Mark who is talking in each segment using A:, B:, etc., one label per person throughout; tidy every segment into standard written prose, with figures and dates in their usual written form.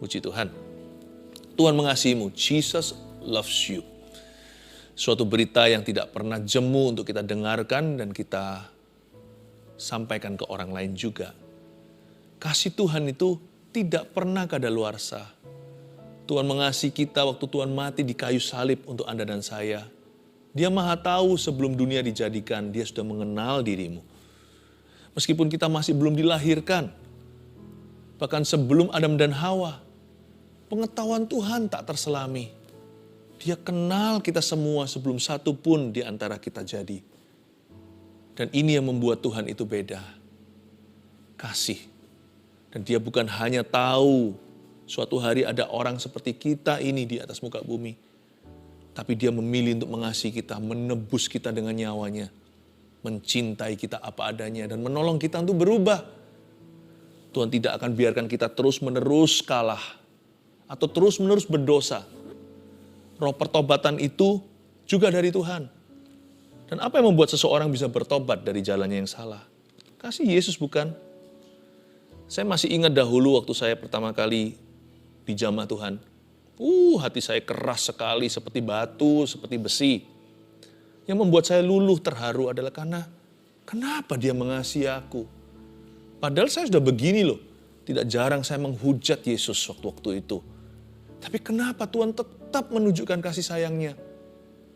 A: Puji Tuhan. Tuhan mengasihimu. Jesus loves you. Suatu berita yang tidak pernah jemu untuk kita dengarkan dan kita sampaikan ke orang lain juga. Kasih Tuhan itu tidak pernah kadaluarsa. Tuhan mengasihi kita waktu Tuhan mati di kayu salib untuk Anda dan saya. Dia maha tahu sebelum dunia dijadikan, dia sudah mengenal dirimu. Meskipun kita masih belum dilahirkan, bahkan sebelum Adam dan Hawa, pengetahuan Tuhan tak terselami. Dia kenal kita semua sebelum satu pun di antara kita jadi. Dan ini yang membuat Tuhan itu beda. Kasih. Dan dia bukan hanya tahu suatu hari ada orang seperti kita ini di atas muka bumi. Tapi dia memilih untuk mengasihi kita, menebus kita dengan nyawanya. Mencintai kita apa adanya dan menolong kita untuk berubah. Tuhan tidak akan biarkan kita terus-menerus kalah atau terus-menerus berdosa. Roh pertobatan itu juga dari Tuhan. Dan apa yang membuat seseorang bisa bertobat dari jalannya yang salah? Kasih Yesus bukan? Saya masih ingat dahulu waktu saya pertama kali dijamah Tuhan. Hati saya keras sekali seperti batu, seperti besi. Yang membuat saya luluh terharu adalah karena kenapa dia mengasihi aku? Padahal saya sudah begini loh. Tidak jarang saya menghujat Yesus waktu-waktu itu. Tapi kenapa Tuhan tetap menunjukkan kasih sayangnya?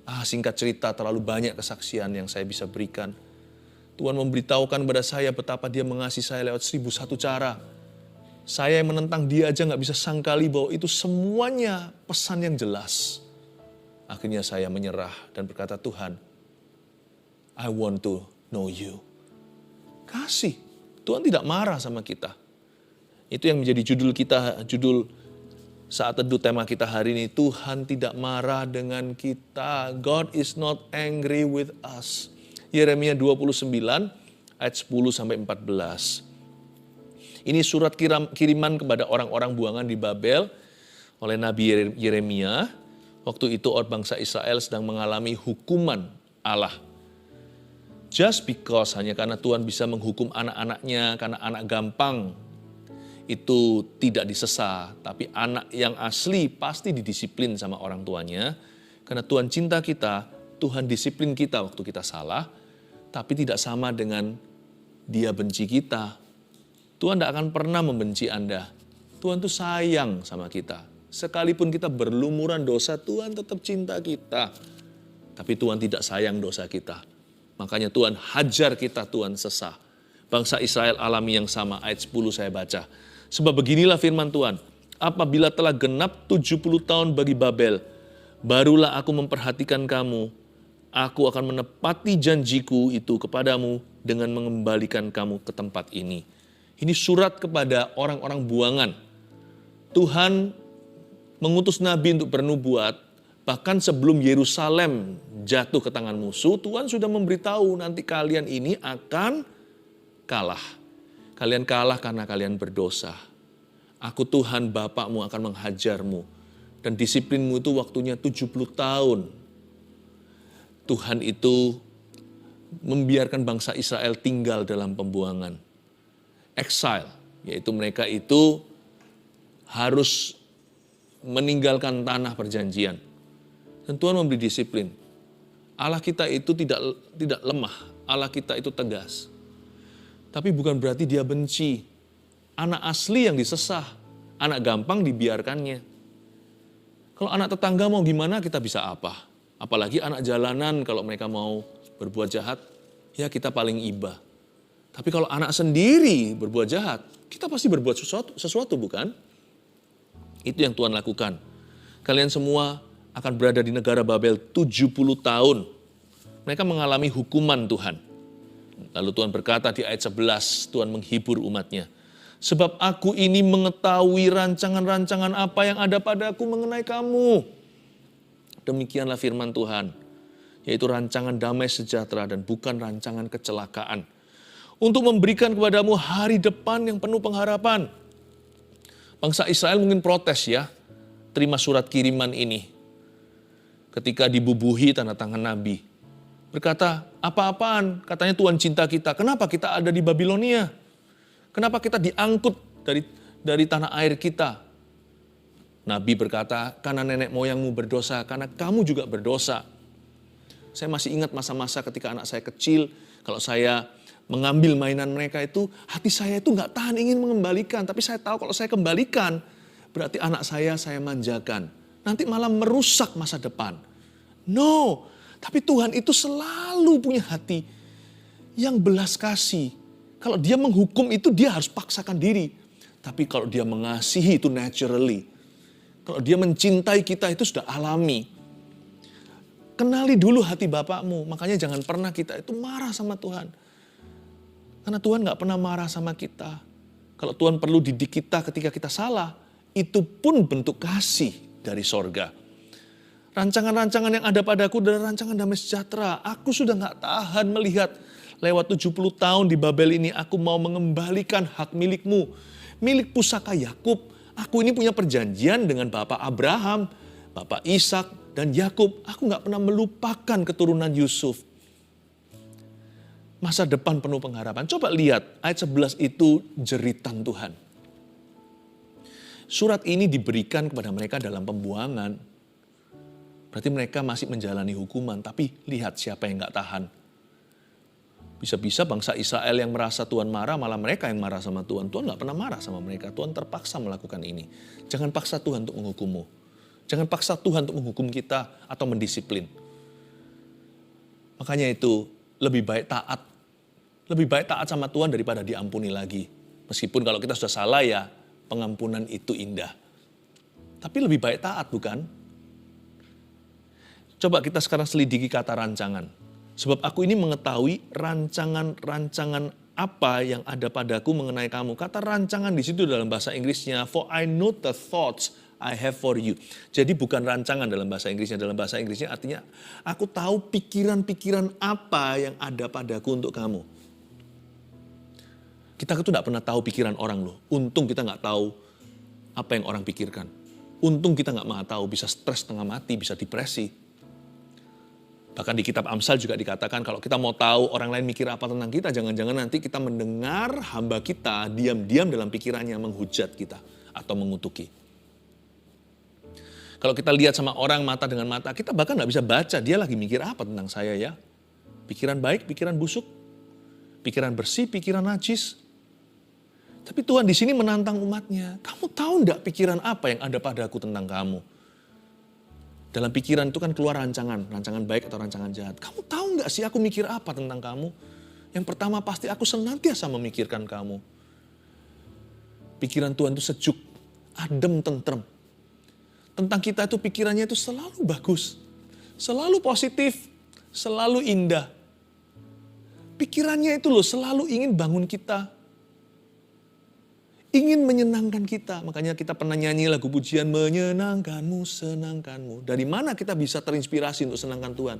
A: Singkat cerita terlalu banyak kesaksian yang saya bisa berikan. Tuhan memberitahukan kepada saya betapa dia mengasihi saya lewat 1001 cara. Saya yang menentang dia aja gak bisa sangkali bahwa itu semuanya pesan yang jelas. Akhirnya saya menyerah dan berkata, Tuhan, I want to know you. Kasih. Tuhan tidak marah sama kita. Itu yang menjadi judul kita, judul saat teduh tema kita hari ini. Tuhan tidak marah dengan kita. God is not angry with us. Yeremia 29 ayat 10-14. Ini surat kiriman kepada orang-orang buangan di Babel oleh Nabi Yeremia. Waktu itu bangsa Israel sedang mengalami hukuman Allah. Just because, hanya karena Tuhan bisa menghukum anak-anaknya, karena anak gampang itu tidak disesa. Tapi anak yang asli pasti didisiplin sama orang tuanya. Karena Tuhan cinta kita, Tuhan disiplin kita waktu kita salah. Tapi tidak sama dengan dia benci kita. Tuhan tidak akan pernah membenci Anda. Tuhan tuh sayang sama kita. Sekalipun kita berlumuran dosa, Tuhan tetap cinta kita. Tapi Tuhan tidak sayang dosa kita. Makanya Tuhan hajar kita, Tuhan sesah. Bangsa Israel alami yang sama, ayat 10 saya baca. Sebab beginilah firman Tuhan, apabila telah genap 70 tahun bagi Babel, barulah aku memperhatikan kamu. Aku akan menepati janjiku itu kepadamu dengan mengembalikan kamu ke tempat ini. Ini surat kepada orang-orang buangan. Tuhan mengutus Nabi untuk bernubuat. Bahkan sebelum Yerusalem jatuh ke tangan musuh, Tuhan sudah memberitahu nanti kalian ini akan kalah. Kalian kalah karena kalian berdosa. Aku Tuhan Bapakmu akan menghajarmu. Dan disiplinmu itu waktunya 70 tahun. Tuhan itu membiarkan bangsa Israel tinggal dalam pembuangan. Exile, yaitu mereka itu harus meninggalkan tanah perjanjian. Dan Tuhan memberi disiplin. Allah kita itu tidak lemah. Allah kita itu tegas. Tapi bukan berarti dia benci. Anak asli yang disesah. Anak gampang dibiarkannya. Kalau anak tetangga mau gimana kita bisa apa? Apalagi anak jalanan kalau mereka mau berbuat jahat. Ya kita paling iba. Tapi kalau anak sendiri berbuat jahat. Kita pasti berbuat sesuatu bukan? Itu yang Tuhan lakukan. Kalian semua akan berada di negara Babel 70 tahun. Mereka mengalami hukuman Tuhan. Lalu Tuhan berkata di ayat 11, Tuhan menghibur umatnya. Sebab aku ini mengetahui rancangan-rancangan apa yang ada padaku mengenai kamu. Demikianlah firman Tuhan. Yaitu rancangan damai sejahtera dan bukan rancangan kecelakaan. Untuk memberikan kepadamu hari depan yang penuh pengharapan. Bangsa Israel mungkin protes ya. Terima surat kiriman ini. Ketika dibubuhi tanda tangan Nabi. Berkata, apa-apaan? Katanya Tuhan cinta kita. Kenapa kita ada di Babilonia? Kenapa kita diangkut dari tanah air kita? Nabi berkata, karena nenek moyangmu berdosa, karena kamu juga berdosa. Saya masih ingat masa-masa ketika anak saya kecil, kalau saya mengambil mainan mereka itu, hati saya itu nggak tahan ingin mengembalikan. Tapi saya tahu kalau saya kembalikan, berarti anak saya manjakan. Nanti malah merusak masa depan. No, tapi Tuhan itu selalu punya hati yang belas kasih. Kalau dia menghukum itu dia harus paksakan diri. Tapi kalau dia mengasihi itu naturally. Kalau dia mencintai kita itu sudah alami. Kenali dulu hati Bapakmu. Makanya jangan pernah kita itu marah sama Tuhan. Karena Tuhan gak pernah marah sama kita. Kalau Tuhan perlu didik kita ketika kita salah, itu pun bentuk kasih dari sorga. Rancangan-rancangan yang ada padaku adalah rancangan damai sejahtera. Aku sudah gak tahan melihat lewat 70 tahun di Babel ini, aku mau mengembalikan hak milikmu. Milik pusaka Yakub. Aku ini punya perjanjian dengan Bapak Abraham, Bapak Ishak, dan Yakub. Aku gak pernah melupakan keturunan Yusuf. Masa depan penuh pengharapan. Coba lihat ayat 11 itu jeritan Tuhan. Surat ini diberikan kepada mereka dalam pembuangan. Berarti mereka masih menjalani hukuman. Tapi lihat siapa yang gak tahan. Bisa-bisa bangsa Israel yang merasa Tuhan marah, malah mereka yang marah sama Tuhan. Tuhan gak pernah marah sama mereka. Tuhan terpaksa melakukan ini. Jangan paksa Tuhan untuk menghukummu. Jangan paksa Tuhan untuk menghukum kita atau mendisiplin. Makanya itu lebih baik taat. Lebih baik taat sama Tuhan daripada diampuni lagi. Meskipun kalau kita sudah salah ya, pengampunan itu indah. Tapi lebih baik taat, bukan? Coba kita sekarang selidiki kata rancangan. Sebab aku ini mengetahui rancangan-rancangan apa yang ada padaku mengenai kamu. Kata rancangan di situ dalam bahasa Inggrisnya, for I know the thoughts I have for you. Jadi bukan rancangan dalam bahasa Inggrisnya. Dalam bahasa Inggrisnya artinya, aku tahu pikiran-pikiran apa yang ada padaku untuk kamu. Kita itu tidak pernah tahu pikiran orang loh. Untung kita nggak tahu apa yang orang pikirkan. Untung kita nggak mau tahu, bisa stres setengah mati, bisa depresi. Bahkan di kitab Amsal juga dikatakan kalau kita mau tahu orang lain mikir apa tentang kita, jangan-jangan nanti kita mendengar hamba kita diam-diam dalam pikirannya menghujat kita atau mengutuki. Kalau kita lihat sama orang mata dengan mata, kita bahkan nggak bisa baca dia lagi mikir apa tentang saya ya. Pikiran baik, pikiran busuk, pikiran bersih, pikiran najis. Tapi Tuhan di sini menantang umatnya. Kamu tahu enggak pikiran apa yang ada padaku tentang kamu? Dalam pikiran itu kan keluar rancangan baik atau rancangan jahat. Kamu tahu enggak sih aku mikir apa tentang kamu? Yang pertama pasti aku senantiasa memikirkan kamu. Pikiran Tuhan itu sejuk, adem, tentrem. Tentang kita itu pikirannya itu selalu bagus, selalu positif, selalu indah. Pikirannya itu loh selalu ingin bangun kita. Ingin menyenangkan kita. Makanya kita pernah nyanyi lagu pujian, menyenangkanmu, senangkanmu. Dari mana kita bisa terinspirasi untuk senangkan Tuhan?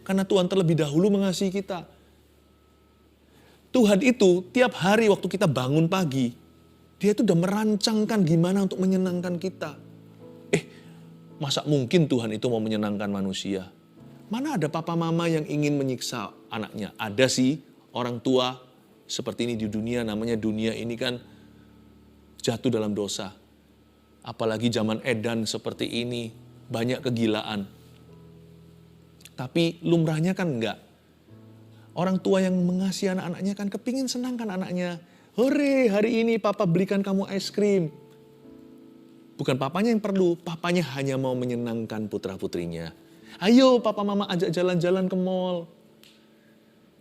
A: Karena Tuhan terlebih dahulu mengasihi kita. Tuhan itu tiap hari waktu kita bangun pagi, dia itu udah merancangkan gimana untuk menyenangkan kita. Masa mungkin Tuhan itu mau menyenangkan manusia? Mana ada papa mama yang ingin menyiksa anaknya? Ada sih orang tua seperti ini di dunia, namanya dunia ini kan jatuh dalam dosa. Apalagi zaman edan seperti ini, banyak kegilaan. Tapi lumrahnya kan enggak. Orang tua yang mengasihi anak-anaknya kan kepingin senangkan anaknya. Hore, hari ini papa belikan kamu es krim. Bukan papanya yang perlu, papanya hanya mau menyenangkan putra-putrinya. Ayo papa mama ajak jalan-jalan ke mall.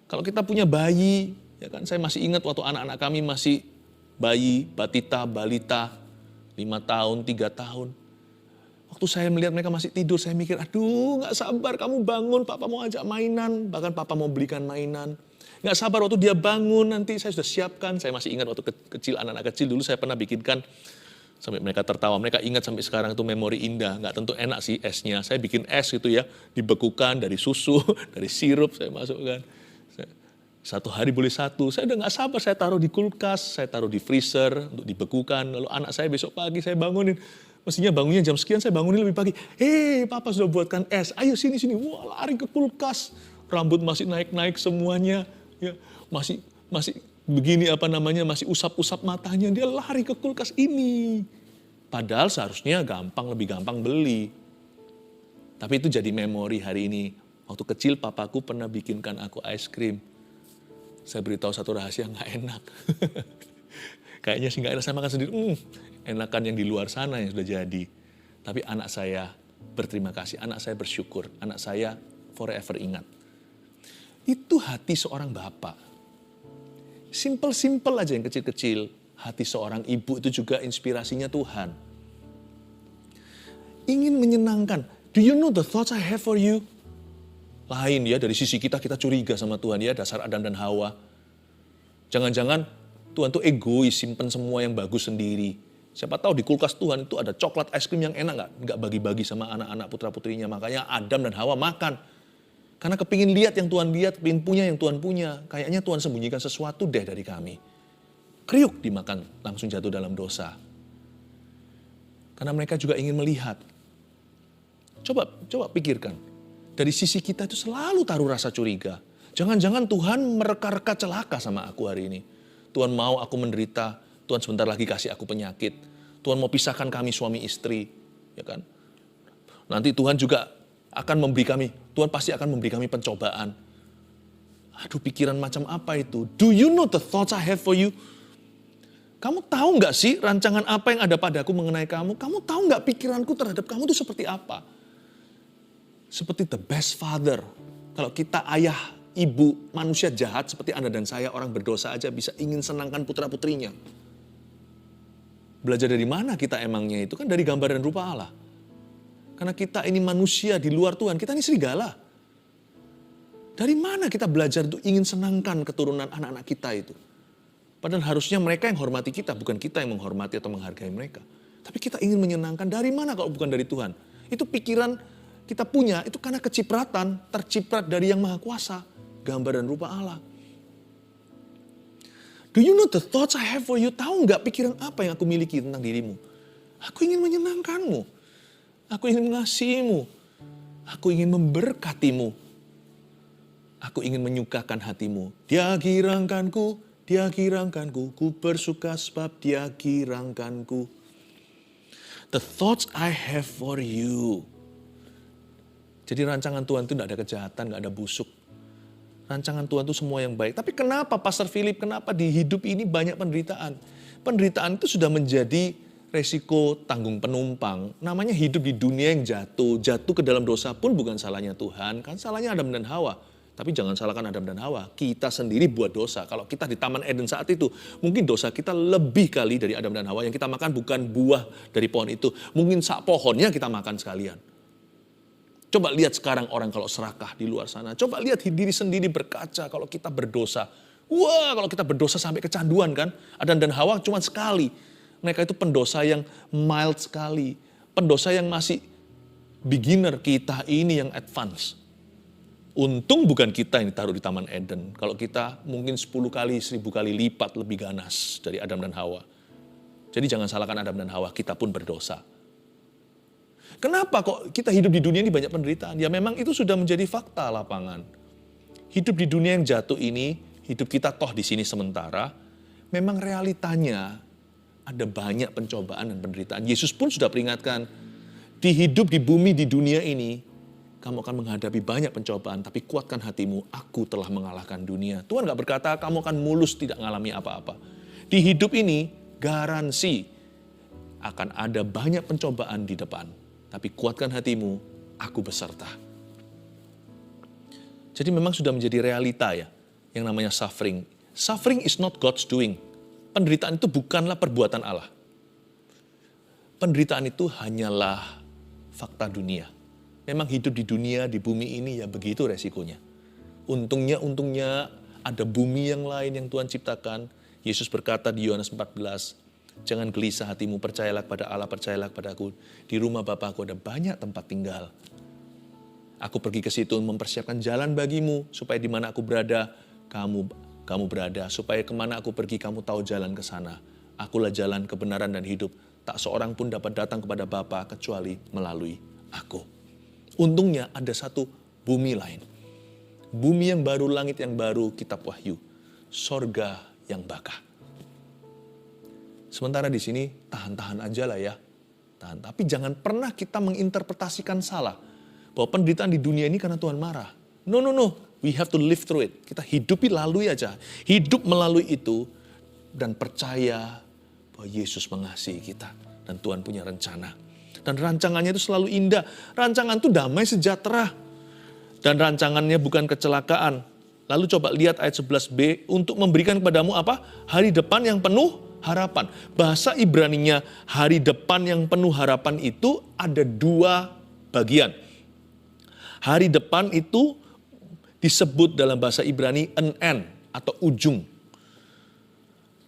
A: Kalau kita punya bayi, ya kan saya masih ingat waktu anak-anak kami masih bayi, batita, balita, 5 tahun, 3 tahun. Waktu saya melihat mereka masih tidur, saya mikir, aduh gak sabar kamu bangun, papa mau ajak mainan. Bahkan papa mau belikan mainan. Gak sabar waktu dia bangun, nanti saya sudah siapkan. Saya masih ingat waktu kecil, anak-anak kecil dulu saya pernah bikinkan. Sampai mereka tertawa, mereka ingat sampai sekarang itu memori indah. Gak tentu enak sih esnya. Saya bikin es gitu ya, dibekukan dari susu, dari sirup saya masukkan. 1 hari boleh 1, saya udah gak sabar, saya taruh di kulkas, saya taruh di freezer untuk dibekukan. Lalu anak saya besok pagi saya bangunin, mestinya bangunnya jam sekian, saya bangunin lebih pagi. Hei papa sudah buatkan es, ayo sini, wah lari ke kulkas. Rambut masih naik-naik semuanya, ya masih begini masih usap-usap matanya, dia lari ke kulkas ini. Padahal seharusnya lebih gampang beli. Tapi itu jadi memori hari ini. Waktu kecil papaku pernah bikinkan aku es krim. Saya beritahu satu rahasia, nggak enak. Kayaknya sih nggak enak, saya makan sendiri. Enakan yang di luar sana yang sudah jadi. Tapi anak saya berterima kasih, anak saya bersyukur, anak saya forever ingat. Itu hati seorang bapak. Simple-simple aja yang kecil-kecil. Hati seorang ibu itu juga inspirasinya Tuhan. Ingin menyenangkan. Do you know the thoughts I have for you? Lain ya, dari sisi kita curiga sama Tuhan ya, dasar Adam dan Hawa. Jangan-jangan Tuhan tuh egois, simpen semua yang bagus sendiri. Siapa tahu di kulkas Tuhan itu ada coklat es krim yang enak, nggak bagi-bagi sama anak-anak putra-putrinya. Makanya Adam dan Hawa makan. Karena kepingin lihat yang Tuhan lihat, kepingin punya yang Tuhan punya. Kayaknya Tuhan sembunyikan sesuatu deh dari kami. Kriuk dimakan, langsung jatuh dalam dosa. Karena mereka juga ingin melihat. Coba pikirkan. Dari sisi kita itu selalu taruh rasa curiga. Jangan-jangan Tuhan mereka-reka celaka sama aku hari ini. Tuhan mau aku menderita, Tuhan sebentar lagi kasih aku penyakit. Tuhan mau pisahkan kami suami istri, ya kan? Nanti Tuhan juga akan memberi kami, Tuhan pasti akan memberi kami pencobaan. Aduh, pikiran macam apa itu? Do you know the thoughts I have for you? Kamu tahu nggak sih rancangan apa yang ada padaku mengenai kamu? Kamu tahu nggak pikiranku terhadap kamu itu seperti apa? Seperti the best father. Kalau kita ayah, ibu, manusia jahat seperti Anda dan saya, orang berdosa aja bisa ingin senangkan putra-putrinya. Belajar dari mana kita emangnya itu? Kan dari gambar dan rupa Allah. Karena kita ini manusia di luar Tuhan, kita ini serigala. Dari mana kita belajar untuk ingin senangkan keturunan anak-anak kita itu? Padahal harusnya mereka yang hormati kita, bukan kita yang menghormati atau menghargai mereka. Tapi kita ingin menyenangkan, dari mana kalau bukan dari Tuhan? Itu pikiran kita punya, itu karena kecipratan, terciprat dari yang Maha Kuasa, gambar dan rupa Allah. Do you know the thoughts I have for you? Tahu nggak pikiran apa yang aku miliki tentang dirimu? Aku ingin menyenangkanmu. Aku ingin mengasihimu. Aku ingin memberkatimu. Aku ingin menyukakan hatimu. Dia girangkanku, ku bersuka sebab dia girangkanku. The thoughts I have for you. Jadi rancangan Tuhan itu tidak ada kejahatan, tidak ada busuk. Rancangan Tuhan itu semua yang baik. Tapi kenapa Pastor Philip, kenapa di hidup ini banyak penderitaan? Penderitaan itu sudah menjadi resiko tanggung penumpang. Namanya hidup di dunia yang jatuh. Jatuh ke dalam dosa pun bukan salahnya Tuhan. Kan salahnya Adam dan Hawa. Tapi jangan salahkan Adam dan Hawa. Kita sendiri buat dosa. Kalau kita di Taman Eden saat itu, mungkin dosa kita lebih kali dari Adam dan Hawa. Yang kita makan bukan buah dari pohon itu. Mungkin sak pohonnya kita makan sekalian. Coba lihat sekarang orang kalau serakah di luar sana. Coba lihat diri sendiri berkaca kalau kita berdosa. Wah, kalau kita berdosa sampai kecanduan kan. Adam dan Hawa cuma sekali. Mereka itu pendosa yang mild sekali. Pendosa yang masih beginner, kita ini yang advance. Untung bukan kita yang ditaruh di Taman Eden. Kalau kita mungkin 10 kali, 1000 kali lipat lebih ganas dari Adam dan Hawa. Jadi jangan salahkan Adam dan Hawa, kita pun berdosa. Kenapa kok kita hidup di dunia ini banyak penderitaan? Ya memang itu sudah menjadi fakta lapangan. Hidup di dunia yang jatuh ini, hidup kita toh di sini sementara, memang realitanya ada banyak pencobaan dan penderitaan. Yesus pun sudah peringatkan, di hidup di bumi di dunia ini, kamu akan menghadapi banyak pencobaan, tapi kuatkan hatimu, aku telah mengalahkan dunia. Tuhan gak berkata kamu akan mulus tidak mengalami apa-apa. Di hidup ini, garansi akan ada banyak pencobaan di depan. Tapi kuatkan hatimu, aku beserta. Jadi memang sudah menjadi realita ya, yang namanya suffering. Suffering is not God's doing. Penderitaan itu bukanlah perbuatan Allah. Penderitaan itu hanyalah fakta dunia. Memang hidup di dunia, di bumi ini ya begitu resikonya. Untungnya ada bumi yang lain yang Tuhan ciptakan. Yesus berkata di Yohanes 14, jangan gelisah hatimu, percayalah kepada Allah, percayalah kepadaku. Di rumah Bapakku ada banyak tempat tinggal. Aku pergi ke situ mempersiapkan jalan bagimu, supaya di mana aku berada, kamu berada. Supaya kemana aku pergi, kamu tahu jalan ke sana. Akulah jalan, kebenaran, dan hidup. Tak seorang pun dapat datang kepada Bapa kecuali melalui aku. Untungnya ada satu bumi lain. Bumi yang baru, langit yang baru, kitab Wahyu. Sorga yang bakah. Sementara di sini tahan-tahan aja lah ya. penderitaan. Tapi jangan pernah kita menginterpretasikan salah. Bahwa penderitaan di dunia ini karena Tuhan marah. No. We have to live through it. Kita hidupi lalui aja. Hidup melalui itu. Dan percaya bahwa Yesus mengasihi kita. Dan Tuhan punya rencana. Dan rancangannya itu selalu indah. Rancangan itu damai sejahtera. Dan rancangannya bukan kecelakaan. Lalu coba lihat ayat 11b. Untuk memberikan kepadamu apa? Hari depan yang penuh harapan. Bahasa Ibraninya hari depan yang penuh harapan itu ada 2 bagian. Hari depan itu disebut dalam bahasa Ibrani an end atau ujung.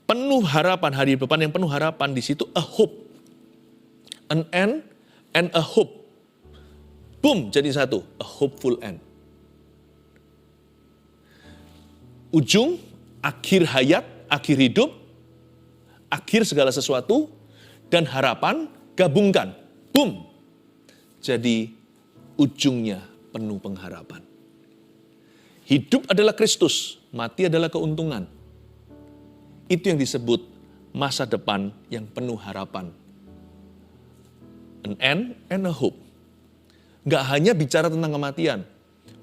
A: Penuh harapan, hari depan yang penuh harapan di situ a hope. An end and a hope. Boom, jadi satu, a hopeful end. Ujung, akhir hayat, akhir hidup, akhir segala sesuatu, dan harapan gabungkan. Boom. Jadi ujungnya penuh pengharapan. Hidup adalah Kristus, mati adalah keuntungan. Itu yang disebut masa depan yang penuh harapan. An end and a hope. Gak hanya bicara tentang kematian.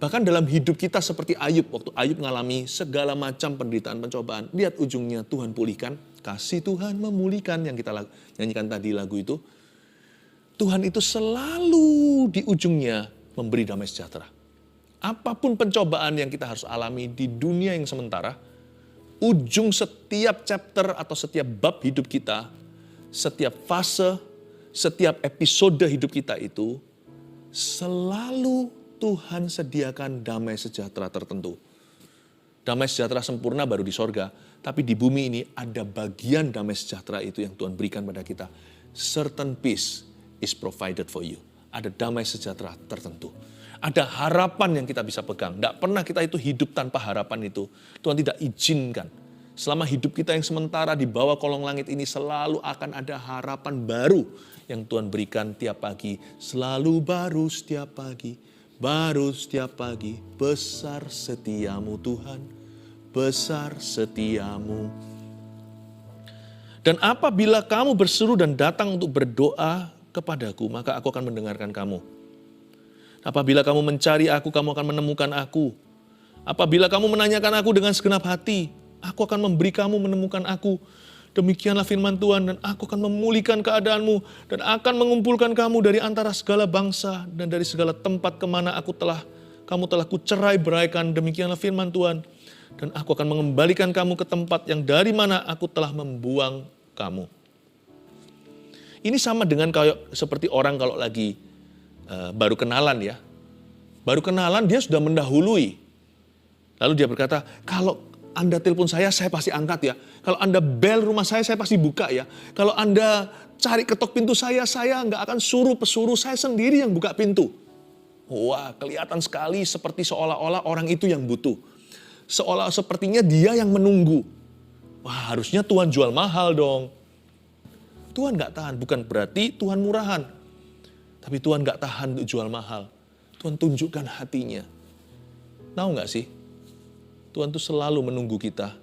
A: Bahkan dalam hidup kita seperti Ayub. Waktu Ayub mengalami segala macam penderitaan, pencobaan. Lihat ujungnya Tuhan pulihkan. Kasih Tuhan memulihkan yang kita nyanyikan tadi lagu itu. Tuhan itu selalu di ujungnya memberi damai sejahtera. Apapun pencobaan yang kita harus alami di dunia yang sementara, ujung setiap chapter atau setiap bab hidup kita, setiap fase, setiap episode hidup kita itu, selalu Tuhan sediakan damai sejahtera tertentu. Damai sejahtera sempurna baru di sorga, tapi di bumi ini ada bagian damai sejahtera itu yang Tuhan berikan pada kita. Certain peace is provided for you. Ada damai sejahtera tertentu. Ada harapan yang kita bisa pegang. Tidak pernah kita itu hidup tanpa harapan itu. Tuhan tidak izinkan. Selama hidup kita yang sementara di bawah kolong langit ini selalu akan ada harapan baru yang Tuhan berikan tiap pagi. Selalu baru setiap pagi. Baru setiap pagi. Besar setiamu Tuhan. Besar setiamu. Dan apabila kamu berseru dan datang untuk berdoa kepadaku, maka aku akan mendengarkan kamu. Apabila kamu mencari aku, kamu akan menemukan aku. Apabila kamu menanyakan aku dengan segenap hati, aku akan memberi kamu menemukan aku. Demikianlah firman Tuhan, dan aku akan memulihkan keadaanmu, dan akan mengumpulkan kamu dari antara segala bangsa, dan dari segala tempat kemana kamu telah kucerai beraikan. Demikianlah firman Tuhan, dan aku akan mengembalikan kamu ke tempat yang dari mana aku telah membuang kamu. Ini sama dengan kayak seperti orang kalau lagi baru kenalan ya. Baru kenalan dia sudah mendahului. Lalu dia berkata, kalau Anda telepon saya pasti angkat ya. Kalau Anda bel rumah saya pasti buka ya. Kalau Anda cari ketok pintu saya nggak akan suruh pesuruh, saya sendiri yang buka pintu. Wah, kelihatan sekali seperti seolah-olah orang itu yang butuh. Sepertinya dia yang menunggu. Wah, harusnya Tuhan jual mahal dong. Tuhan gak tahan, bukan berarti Tuhan murahan. Tapi Tuhan gak tahan untuk jual mahal. Tuhan tunjukkan hatinya. Tahu gak sih? Tuhan tuh selalu menunggu kita.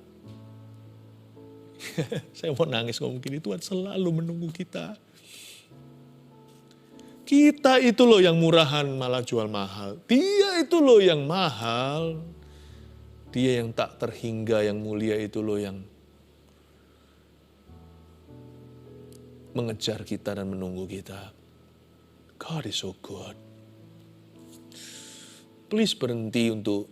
A: Saya mau nangis ngomong gini, Tuhan selalu menunggu kita. Kita itu loh yang murahan malah jual mahal. Dia itu loh yang mahal. Dia yang tak terhingga, yang mulia itu loh yang mengejar kita dan menunggu kita. God is so good. Please berhenti untuk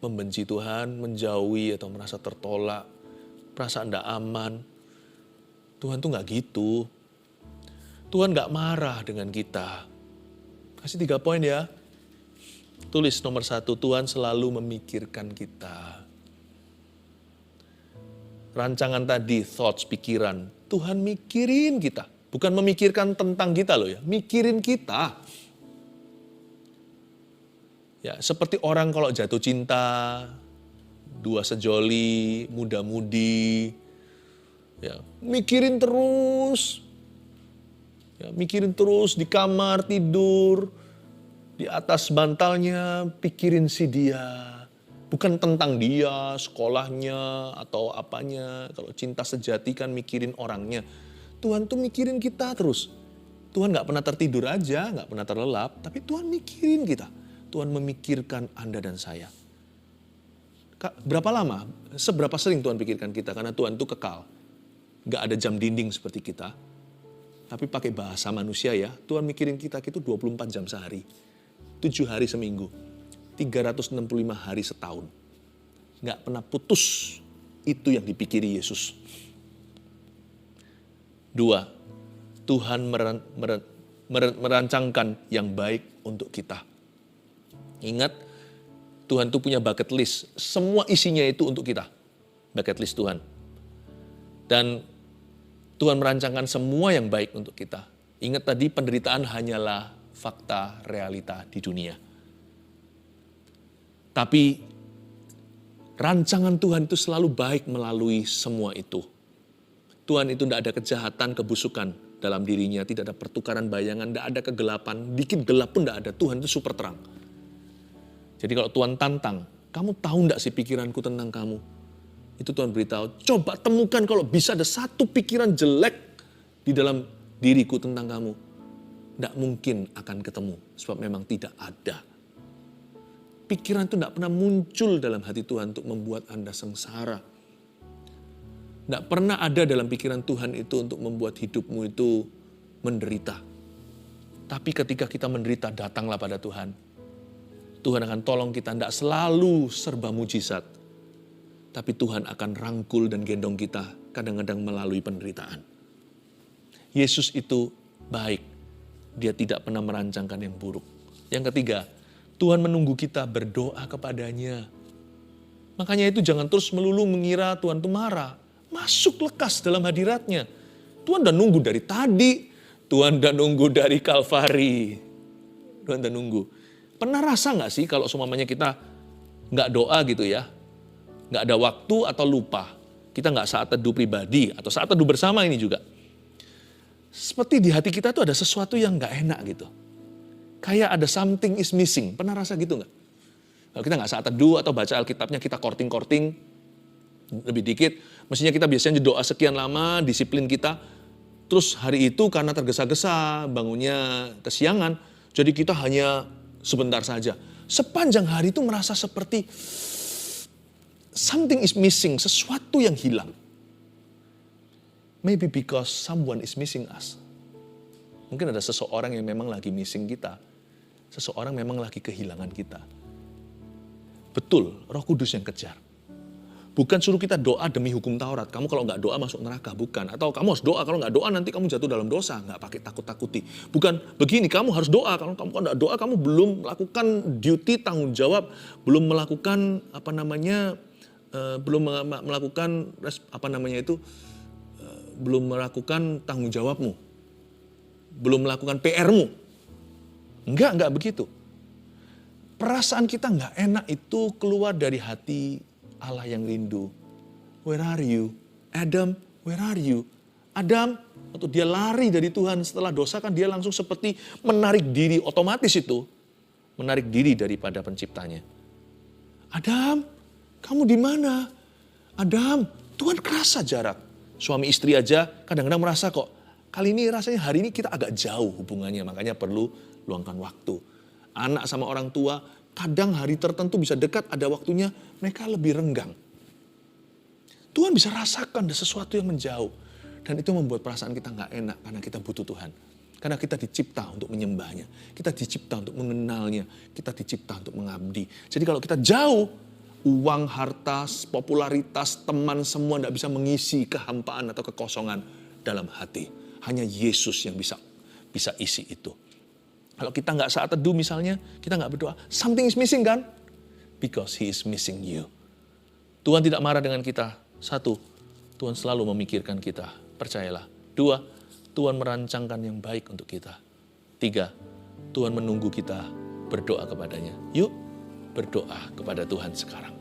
A: membenci Tuhan, menjauhi atau merasa tertolak, perasaan tidak aman. Tuhan tuh gak gitu. Tuhan gak marah dengan kita. Kasih 3 poin ya. Tulis nomor 1, Tuhan selalu memikirkan kita. Rancangan tadi, thoughts, pikiran. Tuhan mikirin kita. Bukan memikirkan tentang kita loh ya. Mikirin kita. Ya, seperti orang kalau jatuh cinta, 2 sejoli, muda-mudi. Ya, mikirin terus. Ya, mikirin terus di kamar, tidur. Di atas bantalnya, pikirin si dia. Bukan tentang dia, sekolahnya, atau apanya. Kalau cinta sejati kan mikirin orangnya. Tuhan tuh mikirin kita terus. Tuhan nggak pernah tertidur aja, nggak pernah terlelap, tapi Tuhan mikirin kita. Tuhan memikirkan Anda dan saya. Berapa lama, seberapa sering Tuhan pikirkan kita, karena Tuhan itu kekal. Nggak ada jam dinding seperti kita, tapi pakai bahasa manusia ya, Tuhan mikirin kita itu 24 jam sehari, 7 hari seminggu, 365 hari setahun. Nggak pernah putus, itu yang dipikiri Yesus. 2, Tuhan merancangkan yang baik untuk kita. Ingat, Tuhan itu punya bucket list. Semua isinya itu untuk kita. Bucket list Tuhan. Dan Tuhan merancangkan semua yang baik untuk kita. Ingat tadi, penderitaan hanyalah fakta realita di dunia. Tapi rancangan Tuhan itu selalu baik melalui semua itu. Tuhan itu tidak ada kejahatan, kebusukan dalam dirinya, tidak ada pertukaran bayangan, tidak ada kegelapan, dikit gelap pun tidak ada. Tuhan itu super terang. Jadi kalau Tuhan tantang, kamu tahu tidak sih pikiranku tentang kamu? Itu Tuhan beritahu, coba temukan kalau bisa ada satu pikiran jelek di dalam diriku tentang kamu. Tidak mungkin akan ketemu, sebab memang tidak ada. Pikiran itu tidak pernah muncul dalam hati Tuhan untuk membuat Anda sengsara. Tidak pernah ada dalam pikiran Tuhan itu untuk membuat hidupmu itu menderita. Tapi ketika kita menderita, datanglah pada Tuhan. Tuhan akan tolong kita, tidak selalu serba mujizat. Tapi Tuhan akan rangkul dan gendong kita, kadang-kadang melalui penderitaan. Yesus itu baik. Dia tidak pernah merancangkan yang buruk. Yang ketiga, Tuhan menunggu kita berdoa kepadanya. Makanya itu jangan terus melulu mengira Tuhan itu marah. Masuk lekas dalam hadiratnya. Tuhan udah nunggu dari tadi. Tuhan udah nunggu dari Kalvari. Tuhan udah nunggu. Pernah rasa gak sih kalau semuanya kita gak doa gitu ya? Gak ada waktu atau lupa. Kita gak saat teduh pribadi atau saat teduh bersama ini juga. Seperti di hati kita tuh ada sesuatu yang gak enak gitu. Kayak ada something is missing. Pernah rasa gitu gak? Kalau kita gak saat teduh atau baca Alkitabnya kita korting-korting lebih dikit. Mestinya kita biasanya doa sekian lama, disiplin kita. Terus hari itu karena tergesa-gesa, bangunnya kesiangan, jadi kita hanya sebentar saja. Sepanjang hari itu merasa seperti something is missing, sesuatu yang hilang. Maybe because someone is missing us. Mungkin ada seseorang yang memang lagi missing kita. Seseorang memang lagi kehilangan kita. Betul, Roh Kudus yang kejar. Bukan suruh kita doa demi hukum Taurat. Kamu kalau nggak doa masuk neraka, bukan. Atau kamu harus doa, kalau nggak doa nanti kamu jatuh dalam dosa. Nggak pakai takut-takuti. Bukan begini, kamu harus doa. Kalau kamu nggak doa, kamu belum melakukan duty, tanggung jawab. Belum melakukan, belum melakukan tanggung jawabmu. Belum melakukan PR-mu. Enggak begitu. Perasaan kita nggak enak itu keluar dari hati Allah yang rindu. Where are you? Adam, where are you? Adam, waktu dia lari dari Tuhan setelah dosa kan dia langsung seperti menarik diri, otomatis itu. Menarik diri daripada penciptanya. Adam, kamu di mana? Adam, Tuhan kerasa jarak. Suami istri aja kadang-kadang merasa kok, kali ini rasanya hari ini kita agak jauh hubungannya, makanya perlu luangkan waktu. Anak sama orang tua, kadang hari tertentu bisa dekat, ada waktunya mereka lebih renggang. Tuhan bisa rasakan ada sesuatu yang menjauh. Dan itu membuat perasaan kita gak enak karena kita butuh Tuhan. Karena kita dicipta untuk menyembahnya. Kita dicipta untuk mengenalnya. Kita dicipta untuk mengabdi. Jadi kalau kita jauh, uang, harta, popularitas, teman semua gak bisa mengisi kehampaan atau kekosongan dalam hati. Hanya Yesus yang bisa isi itu. Kalau kita nggak saat teduh misalnya, kita nggak berdoa, something is missing kan? Because he is missing you. Tuhan tidak marah dengan kita. 1, Tuhan selalu memikirkan kita. Percayalah. 2, Tuhan merancangkan yang baik untuk kita. 3, Tuhan menunggu kita berdoa kepadanya. Yuk berdoa kepada Tuhan sekarang.